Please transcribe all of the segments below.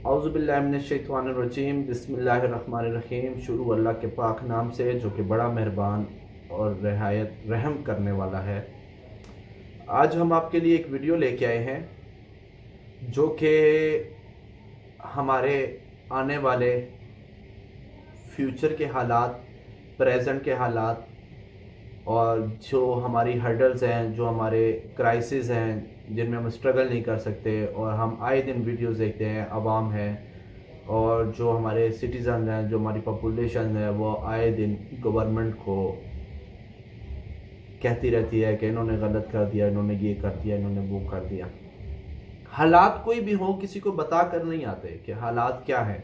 औज़ुबिल्लाहिमिनश्शैतानिर्रजीम बिस्मिल्लाहिर्रहमानिर्रहीम। शुरू अल्लाह के पाक नाम से जो कि बड़ा मेहरबान और रहमत रहम करने वाला है। आज हम आपके लिए एक वीडियो लेके आए हैं जो कि हमारे आने वाले फ्यूचर के हालात, प्रेजेंट के हालात और जो हमारी हर्डल्स हैं, जो हमारे क्राइसिस हैं जिनमें हम स्ट्रगल नहीं कर सकते, और हम आए दिन वीडियोस देखते हैं, अवाम है और जो हमारे सिटीज़न हैं, जो हमारी पॉपुलेशन है, वो आए दिन गवर्नमेंट को कहती रहती है कि इन्होंने गलत कर दिया, इन्होंने ये कर दिया, इन्होंने वो कर दिया। हालात कोई भी हो, किसी को बता कर नहीं आते कि हालात क्या हैं।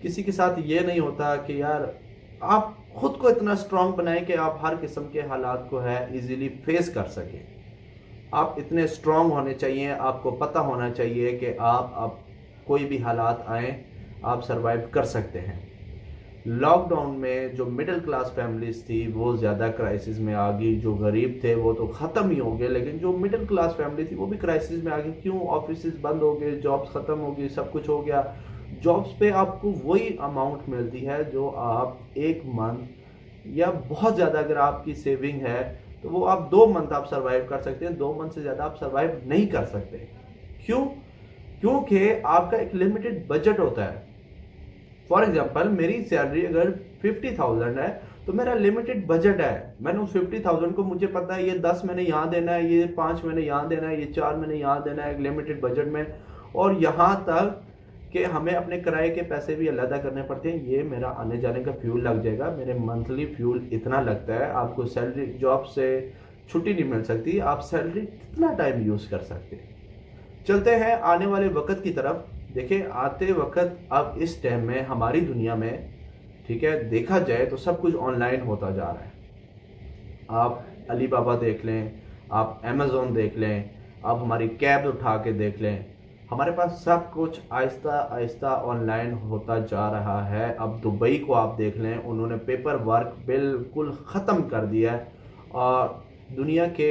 किसी के साथ ये नहीं होता कि यार आप खुद को इतना स्ट्रांग बनाएं कि आप हर किस्म के हालात को है इजीली फेस कर सकें। आप इतने स्ट्रांग होने चाहिए, आपको पता होना चाहिए कि आप कोई भी हालात आए आप सरवाइव कर सकते हैं। लॉकडाउन में जो मिडिल क्लास फैमिलीज थी वो ज़्यादा क्राइसिस में आ गई। जो गरीब थे वो तो ख़त्म ही हो गए, लेकिन जो मिडिल क्लास फैमिली थी वो भी क्राइसिस में आ गई। क्यों? ऑफिस बंद हो गए, जॉब्स ख़त्म हो गई, सब कुछ हो गया। जॉब्स पे आपको वही अमाउंट मिलती है जो आप एक मंथ या बहुत ज़्यादा अगर आपकी सेविंग है तो वो आप 2 मंथ आप सर्वाइव कर सकते हैं। 2 मंथ से ज़्यादा आप सर्वाइव नहीं कर सकते। क्यों? क्योंकि आपका एक लिमिटेड बजट होता है। फॉर एग्जाम्पल, मेरी सैलरी अगर 50,000 है तो मेरा लिमिटेड बजट है। मैंने उस 50,000 को, मुझे पता है ये 10 मैंने यहाँ देना है, ये 5 मैंने यहाँ देना है, ये 4 मैंने यहाँ देना है, एक लिमिटेड बजट में। और यहाँ तक कि हमें अपने किराए के पैसे भी अलग करने पड़ते हैं। ये मेरा आने जाने का फ्यूल लग जाएगा, मेरे मंथली फ्यूल इतना लगता है। आपको सैलरी, जॉब से छुट्टी नहीं मिल सकती, आप सैलरी कितना टाइम यूज़ कर सकते हैं। चलते हैं आने वाले वक्त की तरफ। देखिए, आते वक्त अब इस टाइम में हमारी दुनिया में, ठीक है, देखा जाए तो सब कुछ ऑनलाइन होता जा रहा है। आप अली बाबा देख लें, आप अमेज़ोन देख लें, आप हमारी कैब उठा के देख लें, हमारे पास सब कुछ आहिस्ता आहिस्ता ऑनलाइन होता जा रहा है। अब दुबई को आप देख लें, उन्होंने पेपर वर्क बिल्कुल ख़त्म कर दिया है और दुनिया के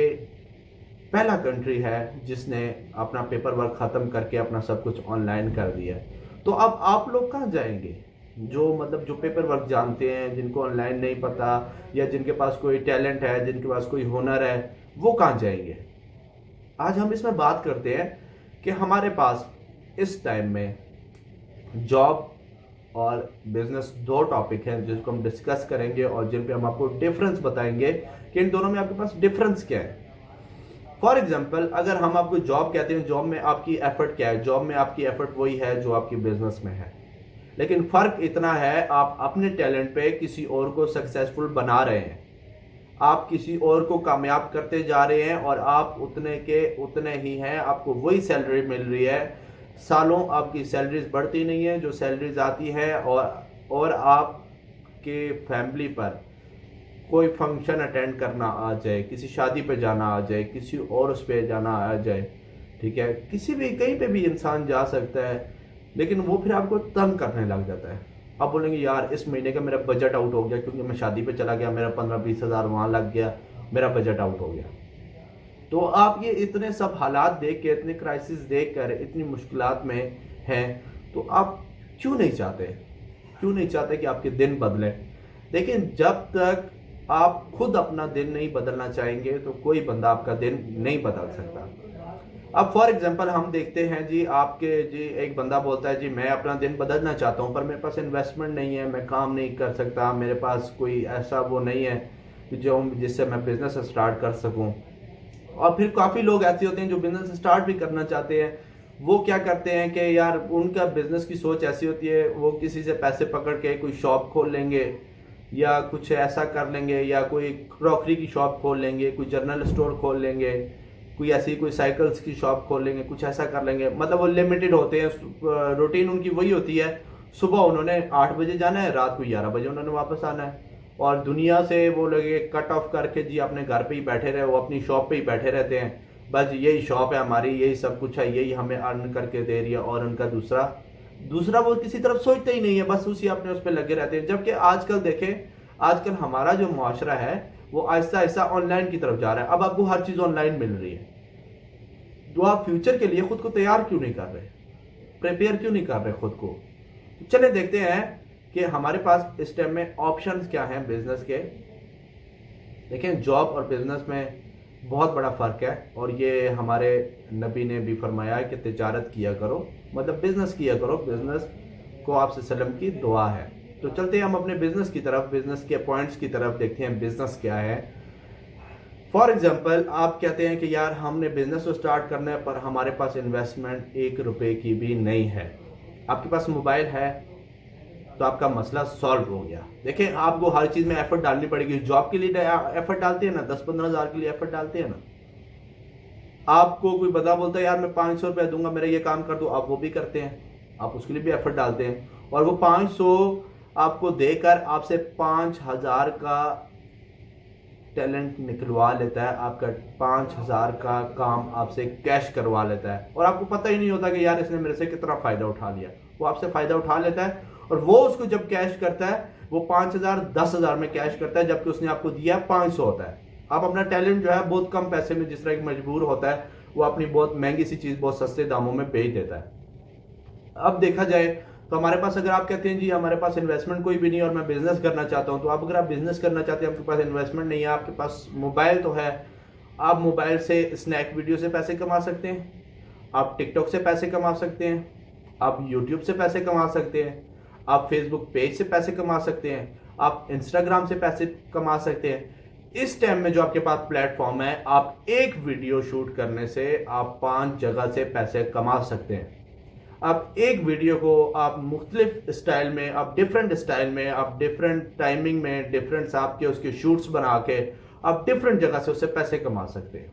पहला कंट्री है जिसने अपना पेपर वर्क ख़त्म करके अपना सब कुछ ऑनलाइन कर दिया है। तो अब आप लोग कहाँ जाएंगे? जो पेपर वर्क जानते हैं, जिनको ऑनलाइन नहीं पता, या जिनके पास कोई टैलेंट है, जिनके पास कोई हुनर है, वो कहाँ जाएंगे? आज हम इसमें बात करते हैं कि हमारे पास इस टाइम में जॉब और बिजनेस 2 टॉपिक हैं जिसको हम डिस्कस करेंगे और जिन पे हम आपको डिफरेंस बताएंगे कि इन दोनों में आपके पास डिफरेंस क्या है। फॉर एग्जाम्पल, अगर हम आपको जॉब कहते हैं, जॉब में आपकी एफर्ट क्या है? जॉब में आपकी एफर्ट वही है जो आपकी बिजनेस में है, लेकिन फर्क इतना है आप अपने टैलेंट पे किसी और को सक्सेसफुल बना रहे हैं, आप किसी और को कामयाब करते जा रहे हैं और आप उतने के उतने ही हैं, आपको वही सैलरी मिल रही है। सालों आपकी सैलरीज बढ़ती नहीं है, जो सैलरीज आती है और आपके फैमिली पर कोई फंक्शन अटेंड करना आ जाए, किसी शादी पे जाना आ जाए, किसी और उस पे जाना आ जाए, ठीक है, किसी भी कहीं पे भी इंसान जा सकता है, लेकिन वो फिर आपको तंग करने लग जाता है। आप बोलेंगे यार इस महीने का मेरा बजट आउट हो गया क्योंकि मैं शादी पे चला गया, मेरा 15-20 हज़ार वहाँ लग गया, मेरा बजट आउट हो गया। तो आप ये इतने सब हालात देख के, इतने क्राइसिस देख कर, इतनी मुश्किलात में हैं, तो आप क्यों नहीं चाहते कि आपके दिन बदले? लेकिन जब तक आप खुद अपना दिन नहीं बदलना चाहेंगे तो कोई बंदा आपका दिन नहीं बदल सकता। अब फॉर एग्जांपल हम देखते हैं जी, एक बंदा बोलता है जी मैं अपना दिन बदलना चाहता हूं पर मेरे पास इन्वेस्टमेंट नहीं है, मैं काम नहीं कर सकता, मेरे पास कोई ऐसा वो नहीं है जिससे मैं बिजनेस स्टार्ट कर सकूं। और फिर काफ़ी लोग ऐसे होते हैं जो बिजनेस स्टार्ट भी करना चाहते हैं। वो क्या करते हैं कि यार उनका बिजनेस की सोच ऐसी होती है, वो किसी से पैसे पकड़ के कोई शॉप खोल लेंगे या कुछ ऐसा कर लेंगे, या कोई क्रॉकरी की शॉप खोल लेंगे, कोई जनरल स्टोर खोल लेंगे, कोई साइकिल्स की शॉप खोल लेंगे, कुछ ऐसा कर लेंगे। मतलब वो लिमिटेड होते हैं, रूटीन उनकी वही होती है, सुबह उन्होंने 8 बजे जाना है, रात को 11 बजे उन्होंने वापस आना है। और दुनिया से वो लोग कट ऑफ करके जी अपने घर पे ही बैठे रहे, वो अपनी शॉप पे ही बैठे रहते हैं। बस यही शॉप है हमारी, यही सब कुछ है, यही हमें अर्न करके दे रही है। और उनका दूसरा वो किसी तरफ सोचते ही नहीं है, बस उसी अपने उस पर लगे रहते हैं। जबकि आजकल देखें, आजकल हमारा जो मुआशरा है वो आहिस्ता आहिस्ता ऑनलाइन की तरफ जा रहा है। अब आपको हर चीज़ ऑनलाइन मिल रही है, तो आप फ्यूचर के लिए खुद को तैयार क्यों नहीं कर रहे? प्रिपेयर क्यों नहीं कर रहे खुद को? तो चले देखते हैं कि हमारे पास इस टाइम में ऑप्शंस क्या हैं बिजनेस के। देखें, जॉब और बिजनेस में बहुत बड़ा फ़र्क है, और ये हमारे नबी ने भी फरमाया है कि तिजारत किया करो, मतलब बिजनेस किया करो, बिजनेस को आपसे सल्लम की दुआ है। तो चलते हैं हम अपने बिजनेस की तरफ, बिजनेस के पॉइंट्स की तरफ, देखते हैं बिजनेस क्या है। फॉर एग्जाम्पल, आप कहते हैं कि यार हमने बिजनेस तो स्टार्ट करना है पर हमारे पास इन्वेस्टमेंट 1 रुपए की भी नहीं है। आपके पास मोबाइल है तो आपका मसला सॉल्व हो गया। देखें, आपको हर चीज़ में एफर्ट डालनी पड़ेगी। जॉब के लिए एफर्ट डालते हैं ना, 10-15 हज़ार के लिए एफर्ट डालते हैं ना। आपको कोई बंदा बोलता है यार मैं 500 रुपया दूंगा, मेरा ये काम कर दो, आप वो भी करते हैं, आप उसके लिए भी एफर्ट डालते हैं, और वो 500 आपको देकर आपसे 5,000 का टैलेंट निकलवा लेता है, आपका 5,000 का काम आपसे कैश करवा लेता है, और आपको पता ही नहीं होता कि यार इसने मेरे से कितना फ़ायदा उठा लिया। वो आपसे फ़ायदा उठा लेता है, और वो उसको जब कैश करता है वो 5,000 10,000 में कैश करता है, जबकि उसने आपको दिया 500 होता है। आप अपना टैलेंट जो है बहुत कम पैसे में, जिस तरह एक मजबूर होता है वो अपनी बहुत महंगी सी चीज़ बहुत सस्ते दामों में बेच देता है। अब देखा जाए तो हमारे पास, अगर आप कहते हैं जी हमारे पास इन्वेस्टमेंट कोई भी नहीं और मैं बिजनेस करना चाहता हूं, तो आप अगर आप बिजनेस करना चाहते हैं, आपके पास इन्वेस्टमेंट नहीं है, आपके पास मोबाइल तो है, आप मोबाइल से स्नैक वीडियो से पैसे कमा सकते हैं, आप टिकटॉक से पैसे कमा सकते हैं, आप यूट्यूब से पैसे कमा सकते हैं, आप फेसबुक पेज से पैसे कमा सकते हैं, आप इंस्टाग्राम से पैसे कमा सकते हैं। इस टाइम में जो आपके पास प्लेटफॉर्म है, आप एक वीडियो शूट करने से आप 5 जगह से पैसे कमा सकते हैं। आप एक वीडियो को आप मुख्तलिफ स्टाइल में, आप डिफरेंट स्टाइल में, आप डिफरेंट टाइमिंग में, डिफरेंट आपके उसके शूट्स बना के आप डिफरेंट जगह से उससे पैसे कमा सकते हैं।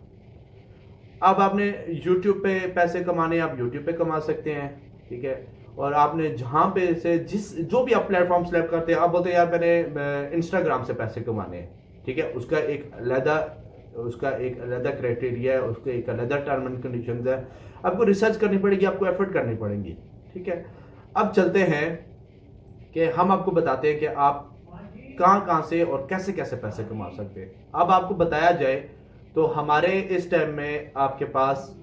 अब आपने यूट्यूब पे पैसे कमाने, आप यूट्यूब पे कमा सकते हैं, ठीक है। और आपने जहाँ पे से जो भी आप प्लेटफॉर्म सेलेक्ट करते हैं, आप बोलते हैं यार मैंने इंस्टाग्राम से पैसे कमाने हैं, ठीक है। उसका एक अलग क्राइटेरिया है, उसके एक अलग टर्म एंड कंडीशंस है, आपको रिसर्च करनी पड़ेगी, आपको एफर्ट करनी पड़ेगी, ठीक है। अब चलते हैं कि हम आपको बताते हैं कि आप कहाँ कहाँ से और कैसे कैसे पैसे कमा सकते हैं। अब आपको बताया जाए तो हमारे इस टाइम में आपके पास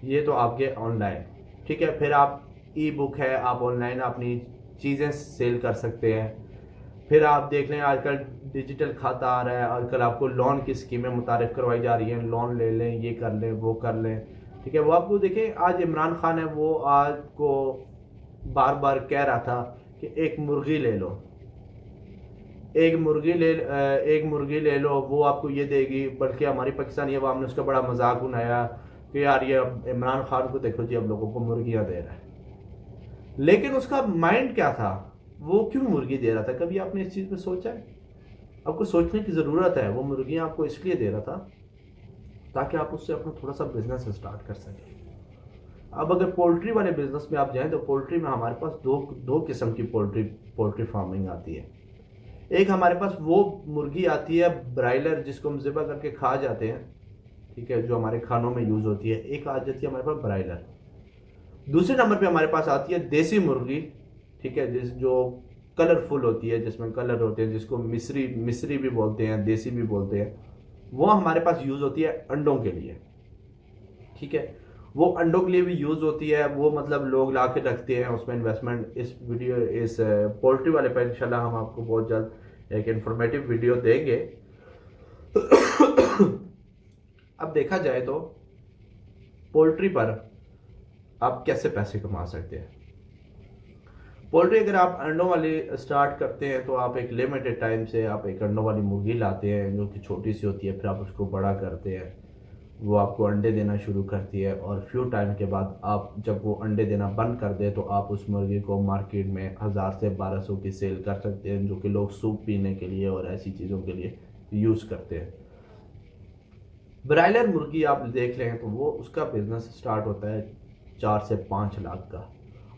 ये तो आपके ऑनलाइन, ठीक है, फिर आप ई बुक है, आप ऑनलाइन अपनी चीज़ें सेल कर सकते हैं। फिर आप देख लें आजकल डिजिटल खाता आ रहा है, आजकल आपको लोन की स्कीमें मुतारिफ करवाई जा रही हैं, लोन ले लें, ये कर लें, वो कर लें, ठीक है। वो आपको देखें, आज इमरान खान है, वो आज को बार बार कह रहा था कि एक मुर्गी ले लो, एक मुर्गी ले लो, वो आपको ये देगी। बल्कि हमारी पाकिस्तानी अवाम ने उसका बड़ा मजाक बनाया कि यार ये इमरान खान को देखो जी, अब लोगों को मुर्गियाँ दे रहा है। लेकिन उसका माइंड क्या था, वो क्यों मुर्गी दे रहा था? कभी आपने इस चीज़ पे सोचा है? आपको सोचने की ज़रूरत है। वो मुर्गियाँ आपको इसलिए दे रहा था ताकि आप उससे अपना थोड़ा सा बिजनेस स्टार्ट कर सकें। अब अगर पोल्ट्री वाले बिजनेस में आप जाएं तो पोल्ट्री में हमारे पास दो किस्म की पोल्ट्री फार्मिंग आती है। एक हमारे पास वो मुर्गी आती है ब्रायलर, जिसको हम ज़िबा करके खा जाते हैं, ठीक है, जो हमारे खानों में यूज़ होती है। एक आ जाती है हमारे पास ब्रायलर। दूसरे नंबर पे हमारे पास आती है देसी मुर्गी, ठीक है, जो कलरफुल होती है, जिसमें कलर होते हैं, जिसको मिस्री भी बोलते हैं, देसी भी बोलते हैं। वो हमारे पास यूज़ होती है अंडों के लिए, ठीक है। वो अंडों के लिए भी यूज़ होती है। वो मतलब लोग ला के रखते हैं, उसमें इन्वेस्टमेंट। इस पोल्ट्री वाले पर इंशाल्लाह हम आपको बहुत जल्द एक इंफॉर्मेटिव वीडियो देंगे। अब देखा जाए तो पोल्ट्री पर आप कैसे पैसे कमा सकते हैं। पोल्ट्री अगर आप अंडों वाली स्टार्ट करते हैं तो आप एक लिमिटेड टाइम से आप एक अंडों वाली मुर्गी लाते हैं जो कि छोटी सी होती है, फिर आप उसको बड़ा करते हैं, वो आपको अंडे देना शुरू करती है, और फ्यू टाइम के बाद आप जब वो अंडे देना बंद कर दे तो आप उस मुर्गी को मार्केट में 1000 से 1200 की सेल कर सकते हैं, जो कि लोग सूप पीने के लिए और ऐसी चीज़ों के लिए यूज़ करते हैं। ब्रायलर मुर्गी आप देख लें तो वो उसका बिजनेस स्टार्ट होता है 4 से 5 लाख का।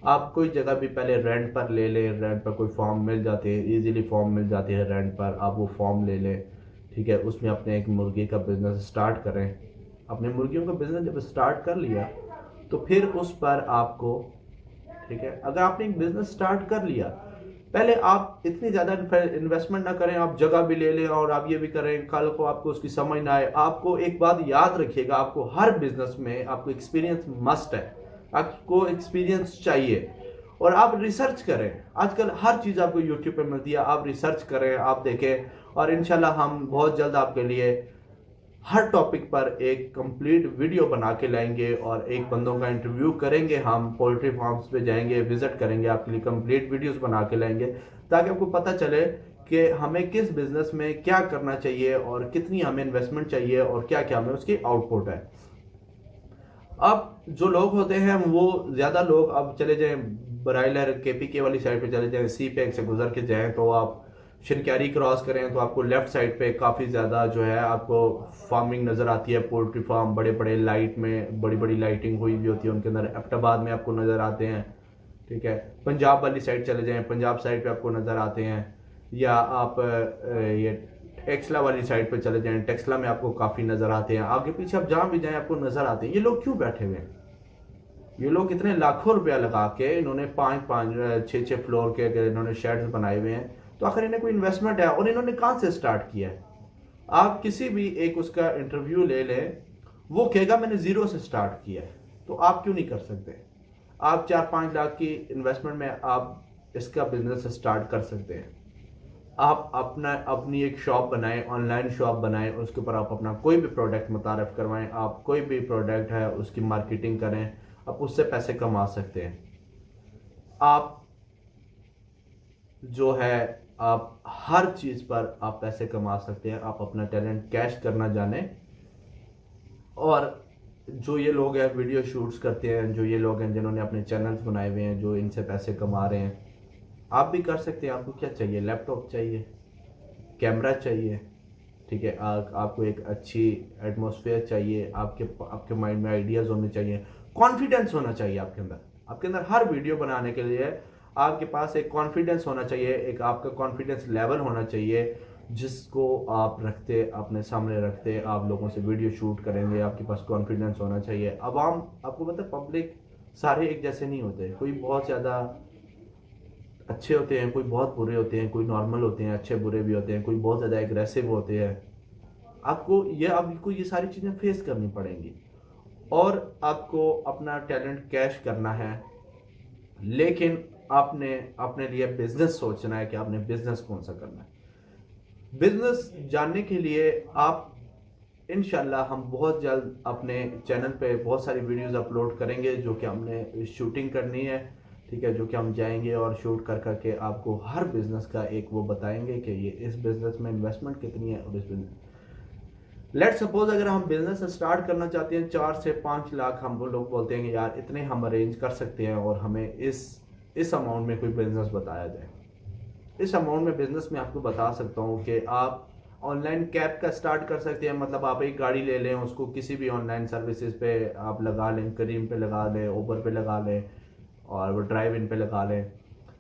आप कोई जगह भी पहले रेंट पर ले लें, रेंट पर कोई फॉर्म मिल जाते हैं, इजीली फॉर्म मिल जाती है रेंट पर, आप वो फॉर्म ले लें, ठीक है। उसमें अपने एक मुर्गी का बिज़नेस स्टार्ट करें। अपने मुर्गियों का बिज़नेस जब स्टार्ट कर लिया तो फिर उस पर आपको, ठीक है, अगर आपने एक बिज़नेस स्टार्ट कर लिया, पहले आप इतनी ज़्यादा इन्वेस्टमेंट ना करें, आप जगह भी ले लें और आप ये भी करें, कल को आपको उसकी समझ ना आए। आपको एक बात याद रखिएगा, आपको हर बिज़नेस में आपको एक्सपीरियंस मस्ट है। आपको एक्सपीरियंस चाहिए और आप रिसर्च करें। आजकल हर चीज़ आपको यूट्यूब पे मिलती है, आप रिसर्च करें, आप देखें और इंशाल्लाह हम बहुत जल्द आपके लिए हर टॉपिक पर एक कंप्लीट वीडियो बना के लाएंगे और एक बंदों का इंटरव्यू करेंगे, हम पोल्ट्री फार्म्स पे जाएंगे, विजिट करेंगे, आपके लिए कंप्लीट वीडियोस बना के लाएंगे ताकि आपको पता चले कि हमें किस बिजनेस में क्या करना चाहिए और कितनी हमें इन्वेस्टमेंट चाहिए और क्या क्या हमें उसकी आउटपुट है। अब जो लोग होते हैं वो ज़्यादा लोग अब चले जाएं ब्राइलर केपीके वाली साइड पे चले जाएं, सी पैक से गुजर के जाएं तो आप शिनक्यारी क्रॉस करें तो आपको लेफ्ट साइड पे काफ़ी ज़्यादा जो है आपको फार्मिंग नज़र आती है, पोल्ट्री फार्म बड़े बड़े लाइट में बड़ी बड़ी लाइटिंग हुई भी होती है उनके अंदर, एबटाबाद में आपको नज़र आते हैं। ठीक है, पंजाब वाली साइड चले जाएं, पंजाब साइड पे आपको नज़र आते हैं, या आप ये टेक्सला वाली साइड पे चले जाएं, टेक्सला में आपको काफ़ी नज़र आते हैं, आगे पीछे आप जहाँ भी जाएं आपको नज़र आते हैं। ये लोग क्यों बैठे हुए हैं? ये लोग इतने लाखों रुपया लगा के इन्होंने पाँच पाँच छः छः फ्लोर के इन्होंने शेड्स बनाए हुए हैं, तो आखिर इन्हें कोई इन्वेस्टमेंट है और इन्होंने कहाँ से स्टार्ट किया है? आप किसी भी एक उसका इंटरव्यू ले लें, वो कहेगा मैंने ज़ीरो से स्टार्ट किया है, तो आप क्यों नहीं कर सकते? आप 4-5 लाख की इन्वेस्टमेंट में आप इसका बिजनेस स्टार्ट कर सकते हैं। आप अपनी एक शॉप बनाएं, ऑनलाइन शॉप बनाएं, उसके ऊपर आप अपना कोई भी प्रोडक्ट मुतारफ़ करवाएं, आप कोई भी प्रोडक्ट है उसकी मार्केटिंग करें, आप उससे पैसे कमा सकते हैं। आप जो है आप हर चीज़ पर आप पैसे कमा सकते हैं, आप अपना टैलेंट कैश करना जाने। और जो ये लोग हैं वीडियो शूट्स करते हैं, जो ये लोग हैं जिन्होंने अपने चैनल्स बनाए हुए हैं, जो इनसे पैसे कमा रहे हैं, आप भी कर सकते हैं। आपको क्या चाहिए? लैपटॉप चाहिए, कैमरा चाहिए, ठीक है, आपको एक अच्छी एटमॉस्फेयर चाहिए, आपके माइंड में आइडियाज़ होने चाहिए, कॉन्फिडेंस होना चाहिए आपके अंदर हर वीडियो बनाने के लिए आपके पास एक कॉन्फिडेंस होना चाहिए, एक आपका कॉन्फिडेंस लेवल होना चाहिए जिसको आप रखते अपने सामने रखते आप लोगों से वीडियो शूट करेंगे, आपके पास कॉन्फिडेंस होना चाहिए। अवाम, आपको पता है पब्लिक सारे एक जैसे नहीं होते, कोई बहुत ज़्यादा अच्छे होते हैं, कोई बहुत बुरे होते हैं, कोई नॉर्मल होते हैं, अच्छे बुरे भी होते हैं, कोई बहुत ज़्यादा एग्रेसिव होते हैं। आपको ये सारी चीज़ें फेस करनी पड़ेंगी और आपको अपना टैलेंट कैश करना है, लेकिन आपने अपने लिए बिजनेस सोचना है कि आपने बिजनेस कौन सा करना है। बिजनेस जानने के लिए आप इंशाल्लाह हम बहुत जल्द अपने चैनल पे बहुत सारी वीडियोस अपलोड करेंगे जो कि हमने शूटिंग करनी है, ठीक है, जो कि हम जाएंगे और शूट कर करके आपको हर बिजनेस का एक वो बताएंगे कि ये इस बिजनेस में इन्वेस्टमेंट कितनी है और इस बिजनेस लेट सपोज अगर हम बिजनेस स्टार्ट करना चाहते हैं 4 से 5 लाख, हम वो लोग बोलते हैं कि यार इतने हम अरेंज कर सकते हैं और हमें इस अमाउंट में कोई बिजनेस बताया जाए। इस अमाउंट में बिजनेस में आपको बता सकता हूँ कि आप ऑनलाइन कैब का स्टार्ट कर सकते हैं। मतलब आप एक गाड़ी ले लें, उसको किसी भी ऑनलाइन सर्विसेज पे आप लगा लें, करीम पे लगा लें, उबर पे लगा लें और वो ड्राइव इन पे लगा लें।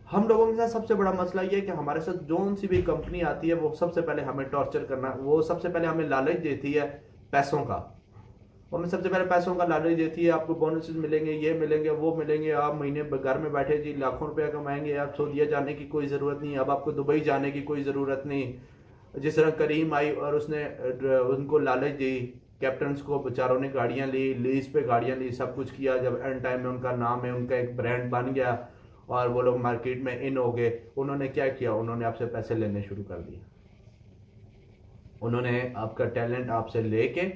हम लोगों के साथ सबसे बड़ा मसला ये है कि हमारे साथ जोन सी भी कंपनी आती है वो सबसे पहले हमें टॉर्चर करना, वो सबसे पहले हमें लालच देती है पैसों का, वो हमें सबसे पहले पैसों का लालच देती है, आपको बोनसेस मिलेंगे, ये मिलेंगे, वो मिलेंगे, आप महीने घर में बैठे जी लाखों रुपया कमाएंगे, आप सऊदीया जाने की कोई ज़रूरत नहीं, अब आपको दुबई जाने की कोई ज़रूरत नहीं। जिस तरह करीम आई और उसने उनको लालच दी, कैप्टन्स को बेचारों ने गाड़ियाँ ली, लीज पे गाड़ियाँ ली, सब कुछ किया, जब एंड टाइम में उनका नाम है, उनका एक ब्रांड बन गया और वो लोग मार्केट में इन हो गए, उन्होंने क्या किया? उन्होंने आपसे पैसे लेने शुरू कर दिए। उन्होंने आपका टैलेंट आपसे लेके,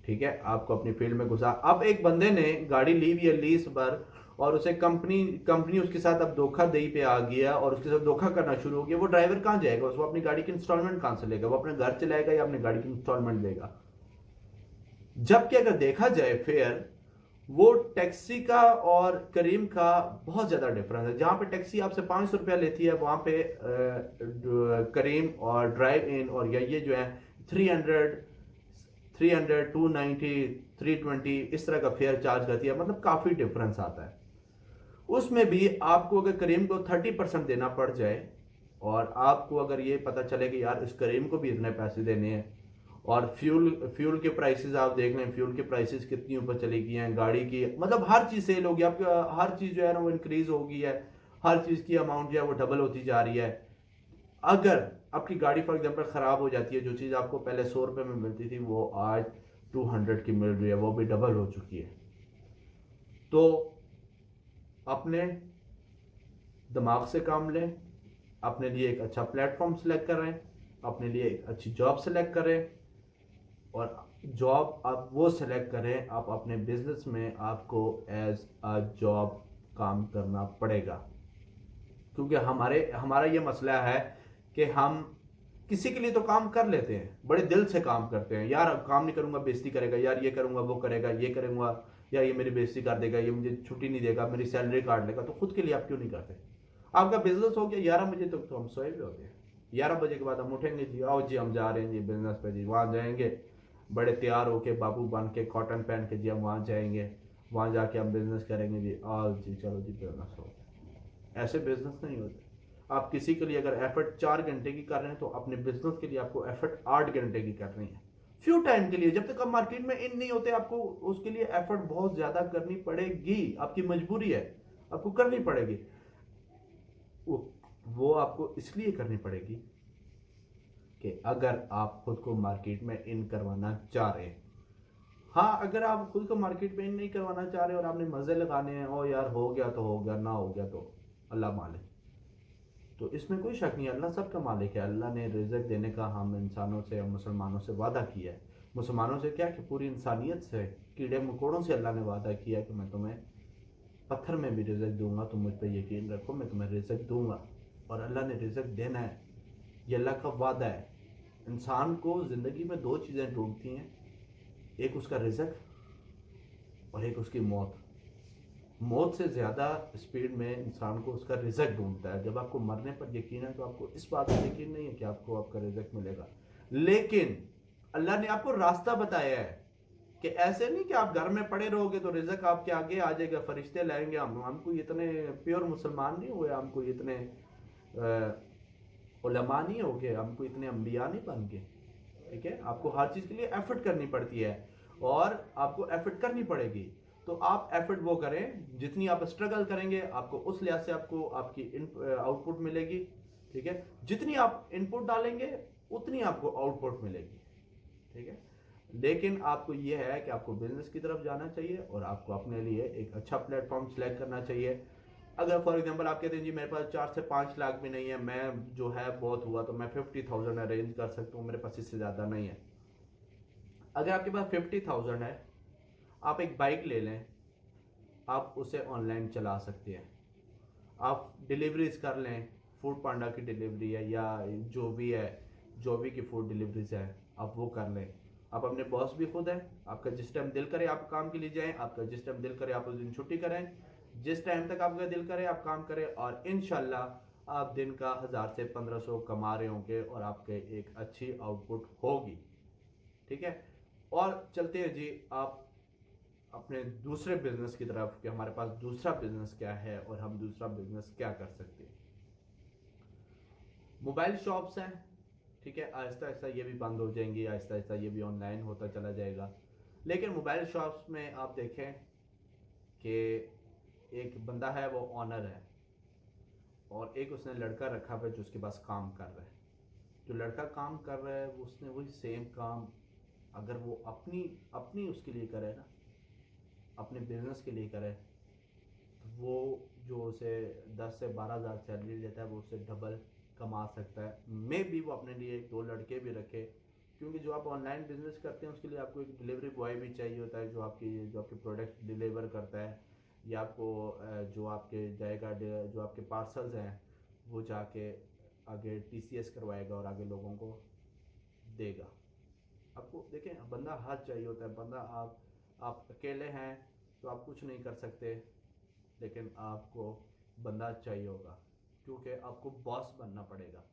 ठीक है, आपको अपनी फील्ड में घुसा। अब एक बंदे ने गाड़ी ली हुई है लीज पर और उसे कंपनी उसके साथ अब धोखाधड़ी पे आ गया और उसके साथ धोखा करना शुरू हो गया। वो ड्राइवर कहाँ जाएगा? उसको अपनी गाड़ी की इंस्टॉलमेंट कहाँ से लेगा? वो अपने घर चलाएगा या अपनी गाड़ी की इंस्टॉलमेंट देगा? जबकि अगर देखा जाए फेयर, वो टैक्सी का और करीम का बहुत ज़्यादा डिफरेंस है। जहाँ पे टैक्सी आपसे 500 रुपया लेती है, वहाँ पे करीम और ड्राइव इन और ये जो है 300, 290, 320 इस तरह का फेयर चार्ज करती है। मतलब काफ़ी डिफरेंस आता है। उसमें भी आपको अगर करीम को 30% देना पड़ जाए और आपको अगर ये पता चले कि यार इस करीम को भी इतने पैसे देने हैं, और फ्यूल के प्राइसेस आप देख लें, फ्यूल के प्राइसेस कितनी ऊपर चली गई हैं, गाड़ी की मतलब हर चीज़ सेल होगी, आपका हर चीज़ जो है ना वो इंक्रीज हो गई है, हर चीज़ की अमाउंट जो है वो डबल होती जा रही है। अगर आपकी गाड़ी फॉर एग्जांपल ख़राब हो जाती है, जो चीज़ आपको पहले 100 रुपये में मिलती थी वो आज 200 की मिल रही है, वो भी डबल हो चुकी है। तो अपने दिमाग से काम लें, अपने लिए एक अच्छा प्लेटफॉर्म सेलेक्ट करें, अपने लिए एक अच्छी जॉब सेलेक्ट करें, और जॉब आप वो सेलेक्ट करें, आप अपने बिजनेस में आपको एज अ जॉब काम करना पड़ेगा। क्योंकि हमारा ये मसला है कि हम किसी के लिए तो काम कर लेते हैं, बड़े दिल से काम करते हैं, यार काम नहीं करूंगा बेइज्जती करेगा, यार ये करूंगा वो करेगा, ये करूंगा या ये मेरी बेइज्जती कर देगा, ये मुझे छुट्टी नहीं देगा, मेरी सैलरी काट लेगा। तो खुद के लिए आप क्यों नहीं करते? आपका बिजनेस हो गया 11 बजे तक तो हम सोए भी होते हैं, 11 बजे के बाद हम उठेंगे जी, आओ जी हम जा रहे हैं जी बिजनेस पे जी, वहाँ जाएंगे बड़े तैयार होके बाबू बन के कॉटन पहन के जी, हम वहाँ जाएंगे, वहाँ जाके हम बिजनेस करेंगे जी, आओ जी चलो जी बिजनेस हो गया। ऐसे बिजनेस नहीं होते। आप किसी के लिए अगर एफर्ट 4 घंटे की कर रहे हैं तो अपने बिजनेस के लिए आपको एफर्ट 8 घंटे की करनी है, फ्यू टाइम के लिए। जब तक आप मार्केट में इन नहीं होते आपको उसके लिए एफर्ट बहुत ज्यादा करनी पड़ेगी, आपकी मजबूरी है, आपको करनी पड़ेगी। वो वो आपको इसलिए करनी पड़ेगी कि अगर आप खुद को मार्केट में इन करवाना चाह रहे हैं। हाँ, अगर आप खुद को मार्केट में इन नहीं करवाना चाह रहे और आपने मजे लगाने हैं, ओ यार हो गया तो हो गया, ना हो गया तो अल्लाह मालिक, तो इसमें कोई शक नहीं है, अल्लाह सबका मालिक है। अल्लाह ने रिज़्क देने का हम इंसानों से, मुसलमानों से वादा किया है। मुसलमानों से क्या कि पूरी इंसानियत से, कीड़े मकोड़ों से अल्लाह ने वादा किया है कि मैं तुम्हें पत्थर में भी रिज़्क दूंगा, तुम मुझ पर यकीन रखो, मैं तुम्हें रिज़्क दूंगा। और अल्लाह ने रिज़्क देना है, ये अल्लाह का वादा है। इंसान को ज़िंदगी में दो चीज़ें ढूंढती हैं, एक उसका रिज़्क और एक उसकी मौत। मौत से ज़्यादा स्पीड में इंसान को उसका रिजल्ट ढूंढता है। जब आपको मरने पर यकीन है तो आपको इस बात पर यकीन नहीं है कि आपको आपका रिजल्ट मिलेगा। लेकिन अल्लाह ने आपको रास्ता बताया है कि ऐसे नहीं कि आप घर में पड़े रहोगे तो रिजक आपके आगे आ जाएगा, फरिश्ते लाएंगे। हमको इतने प्योर मुसलमान नहीं हुए, हमको इतने उलमा नहीं हो गए, हमको इतने अम्बिया नहीं बन गए। ठीक है, आपको हर चीज़ के लिए एफर्ट करनी पड़ती है और आपको एफर्ट करनी पड़ेगी। तो आप एफर्ट वो करें, जितनी आप स्ट्रगल करेंगे आपको उस लिहाज से आपको आपकी आउटपुट मिलेगी। ठीक है, जितनी आप इनपुट डालेंगे उतनी आपको आउटपुट मिलेगी। ठीक है, लेकिन आपको यह है कि आपको बिजनेस की तरफ जाना चाहिए और आपको अपने लिए एक अच्छा प्लेटफॉर्म सिलेक्ट करना चाहिए। अगर फॉर एग्जांपल आप कहते हैं जी मेरे पास 4 से 5 लाख भी नहीं है, मैं जो है बहुत हुआ तो मैं 50,000 अरेंज कर सकता हूँ, मेरे पास इससे ज़्यादा नहीं है। अगर आपके पास 50,000 है, आप एक बाइक ले लें, आप उसे ऑनलाइन चला सकते हैं, आप डिलीवरीज कर लें, फूड पांडा की डिलीवरी है या जो भी है, जो भी की फूड डिलीवरीज है, आप वो कर लें। आप अपने बॉस भी खुद हैं, आपका जिस टाइम दिल करे आप काम के लिए जाएं, आपका जिस टाइम दिल करे आप उस दिन छुट्टी करें, जिस टाइम तक आपका दिल करे आप काम करें, और इंशाल्लाह आप दिन का 1000 से 1500 कमा रहे होंगे और आपके एक अच्छी आउटपुट होगी। ठीक है, और चलते हैं जी आप अपने दूसरे बिजनेस की तरफ कि हमारे पास दूसरा बिजनेस क्या है और हम दूसरा बिजनेस क्या कर सकते हैं। मोबाइल शॉप्स हैं। ठीक है, आहिस्ता आहिस्ता ये भी बंद हो जाएंगी, आहिस्ता आहिस्ता ये भी ऑनलाइन होता चला जाएगा। लेकिन मोबाइल शॉप्स में आप देखें कि एक बंदा है वो ऑनर है और एक उसने लड़का रखा हुआ है जो उसके पास काम कर रहा है। जो लड़का काम कर रहा है वो उसने वही सेम काम अगर वो अपनी अपनी उसके लिए करे ना, अपने बिजनेस के लिए करे, तो वो जो उसे 10 से 12 हज़ार सैलरी लेता है वो उससे डबल कमा सकता है। मे भी वो अपने लिए 2 लड़के भी रखे, क्योंकि जो आप ऑनलाइन बिजनेस करते हैं उसके लिए आपको एक डिलीवरी बॉय भी चाहिए होता है जो आपके प्रोडक्ट डिलीवर करता है, या आपको जो आपके जाएगा जो आपके पार्सल्स हैं वो जाके आगे टीसीएस करवाएगा और आगे लोगों को देगा। आपको देखें बंदा हाथ चाहिए होता है, बंदा आप अकेले हैं तो आप कुछ नहीं कर सकते, लेकिन आपको बंदा चाहिए होगा, क्योंकि आपको बॉस बनना पड़ेगा।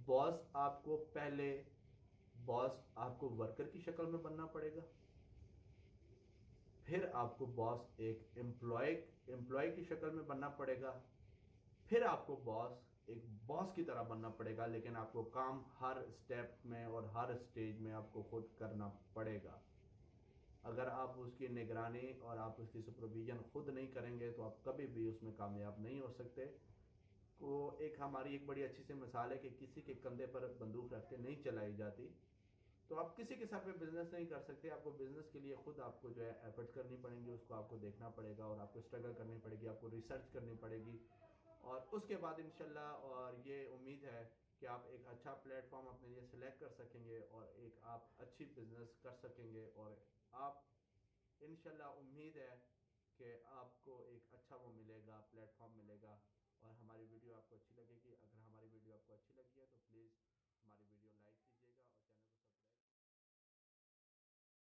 बॉस आपको पहले बॉस आपको वर्कर की शक्ल में बनना पड़ेगा, फिर आपको बॉस एक एम्प्लॉय की शक्ल में बनना पड़ेगा, फिर आपको बॉस एक बॉस की तरह बनना पड़ेगा। लेकिन आपको काम हर स्टेप में और हर स्टेज में आपको खुद करना पड़ेगा। अगर आप उसकी निगरानी और आप उसकी सुपरविजन खुद नहीं करेंगे तो आप कभी भी उसमें कामयाब नहीं हो सकते। को एक हमारी एक बड़ी अच्छी सी मिसाल है कि किसी के कंधे पर बंदूक रख के नहीं चलाई जाती, तो आप किसी के सर पे बिजनेस नहीं कर सकते। आपको बिजनेस के लिए खुद आपको जो है एफर्ट करनी पड़ेंगी, उसको आपको देखना पड़ेगा और आपको स्ट्रगल करनी पड़ेगी, आपको रिसर्च करनी पड़ेगी। और उसके बाद इंशाल्लाह, और ये उम्मीद है कि आप एक अच्छा प्लेटफॉर्म अपने लिए सिलेक्ट कर सकेंगे और एक आप अच्छी बिजनेस कर सकेंगे। और आप इंशाल्लाह उम्मीद है कि आपको एक अच्छा वो मिलेगा, प्लेटफॉर्म मिलेगा। और हमारी वीडियो आपको अच्छी लगेगी। अगर हमारी वीडियो आपको अच्छी लगी है तो प्लीज़ हमारी वीडियो लाइक कीजिए।